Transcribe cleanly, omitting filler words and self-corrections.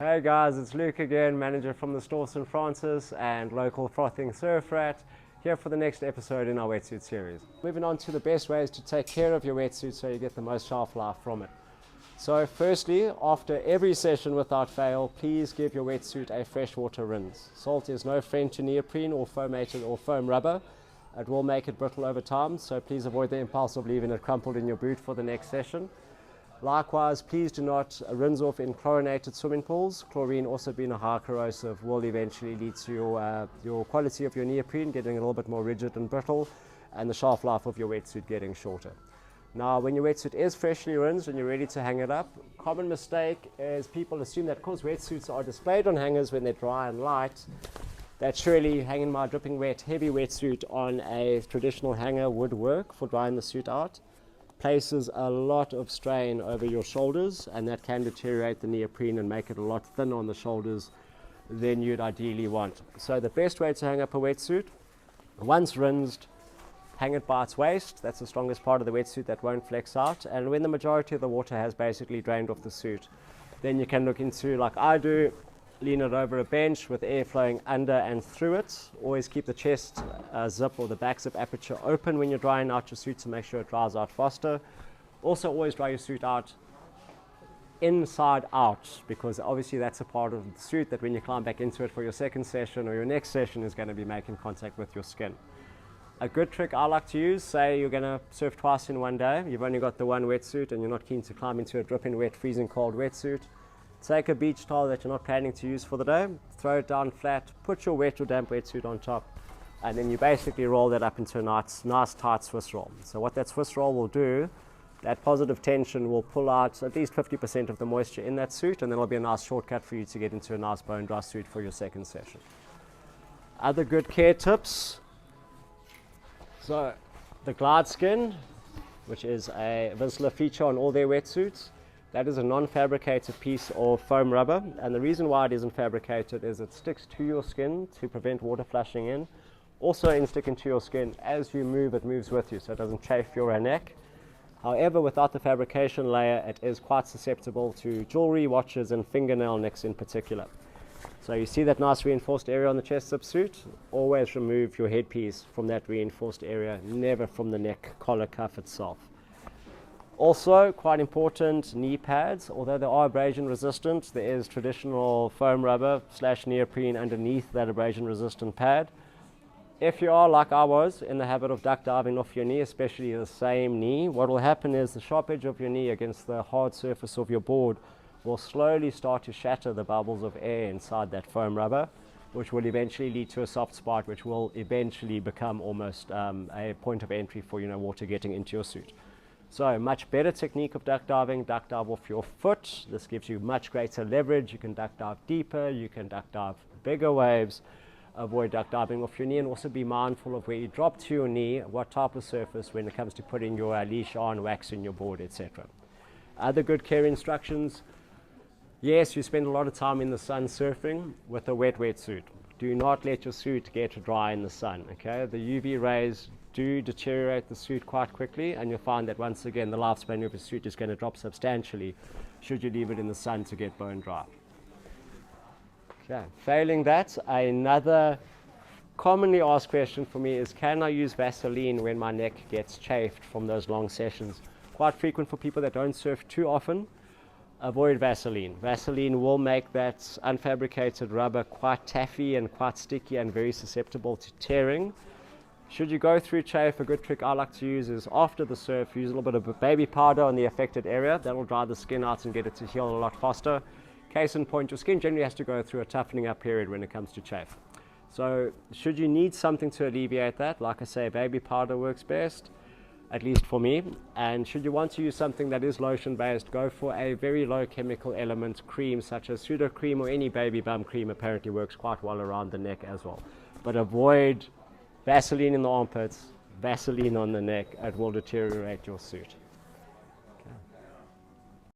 Hey guys, it's Luke again, manager from the store St. Francis and local frothing surf rat, here for the next episode in our wetsuit series. Moving on to the best ways to take care of your wetsuit so you get the most shelf life from it. So firstly, after every session without fail, please give your wetsuit a freshwater rinse. Salt is no friend to neoprene or foamated or foam rubber. It will make it brittle over time, so please avoid the impulse of leaving it crumpled in your boot for the next session. Likewise, please do not rinse off in chlorinated swimming pools. Chlorine, also being a high corrosive, will eventually lead to your quality of your neoprene getting a little bit more rigid and brittle, and the shelf life of your wetsuit getting shorter. Now, when your wetsuit is freshly rinsed and you're ready to hang it up, common mistake is people assume that because wetsuits are displayed on hangers when they're dry and light, that surely hanging my dripping wet, heavy wetsuit on a traditional hanger would work for drying the suit out. Places a lot of strain over your shoulders, and that can deteriorate the neoprene and make it a lot thinner on the shoulders than you'd ideally want. So the best way to hang up a wetsuit, once rinsed, hang it by its waist. That's the strongest part of the wetsuit that won't flex out, and when the majority of the water has basically drained off the suit, then you can look into, like I do, lean it over a bench with air flowing under and through it. Always keep the chest zip or the back zip aperture open when you're drying out your suit to make sure it dries out faster. Also, always dry your suit out inside out, because obviously that's a part of the suit that when you climb back into it for your second session or your next session is going to be making contact with your skin. A good trick I like to use, say you're going to surf twice in one day, you've only got the one wetsuit and you're not keen to climb into a dripping wet, freezing cold wetsuit. Take a beach towel that you're not planning to use for the day, throw it down flat, put your wet or damp wetsuit on top, and then you basically roll that up into a nice tight Swiss roll. So what that Swiss roll will do, that positive tension will pull out at least 50% of the moisture in that suit, and then it'll be a nice shortcut for you to get into a nice bone dry suit for your second session. Other good care tips. So the glideskin, which is a Whistler feature on all their wetsuits, that is a non-fabricated piece of foam rubber, and the reason why it isn't fabricated is it sticks to your skin to prevent water flushing in. Also, in sticking to your skin, as you move, it moves with you, so it doesn't chafe your neck. However, without the fabrication layer, it is quite susceptible to jewelry, watches, and fingernail nicks in particular. So you see that nice reinforced area on the chest zip suit? Always remove your headpiece from that reinforced area, never from the neck collar cuff itself. Also, quite important, knee pads. Although they are abrasion resistant, there is traditional foam rubber / neoprene underneath that abrasion resistant pad. If you are, like I was, in the habit of duck diving off your knee, especially the same knee, what will happen is the sharp edge of your knee against the hard surface of your board will slowly start to shatter the bubbles of air inside that foam rubber, which will eventually lead to a soft spot, which will eventually become almost a point of entry for water getting into your suit. So much better technique of duck diving, duck dive off your foot. This gives you much greater leverage. You can duck dive deeper, you can duck dive bigger waves, avoid duck diving off your knee, and also be mindful of where you drop to your knee, what type of surface when it comes to putting your leash on, waxing your board, etc. Other good care instructions. Yes, you spend a lot of time in the sun surfing with a wet wetsuit. Do not let your suit get dry in the sun, okay? The UV rays do deteriorate the suit quite quickly, and you'll find that once again the lifespan of your suit is going to drop substantially should you leave it in the sun to get bone dry. Okay. Failing that, another commonly asked question for me is, can I use Vaseline when my neck gets chafed from those long sessions? Quite frequent for people that don't surf too often. Avoid Vaseline. Vaseline will make that unfabricated rubber quite taffy and quite sticky and very susceptible to tearing. Should you go through chafe, a good trick I like to use is after the surf, use a little bit of baby powder on the affected area. That will dry the skin out and get it to heal a lot faster. Case in point, your skin generally has to go through a toughening up period when it comes to chafe. So should you need something to alleviate that, like I say, baby powder works best, at least for me. And should you want to use something that is lotion based, go for a very low chemical element cream such as pseudo cream, or any baby bum cream apparently works quite well around the neck as well. But avoid Vaseline in the armpits, Vaseline on the neck. It will deteriorate your suit.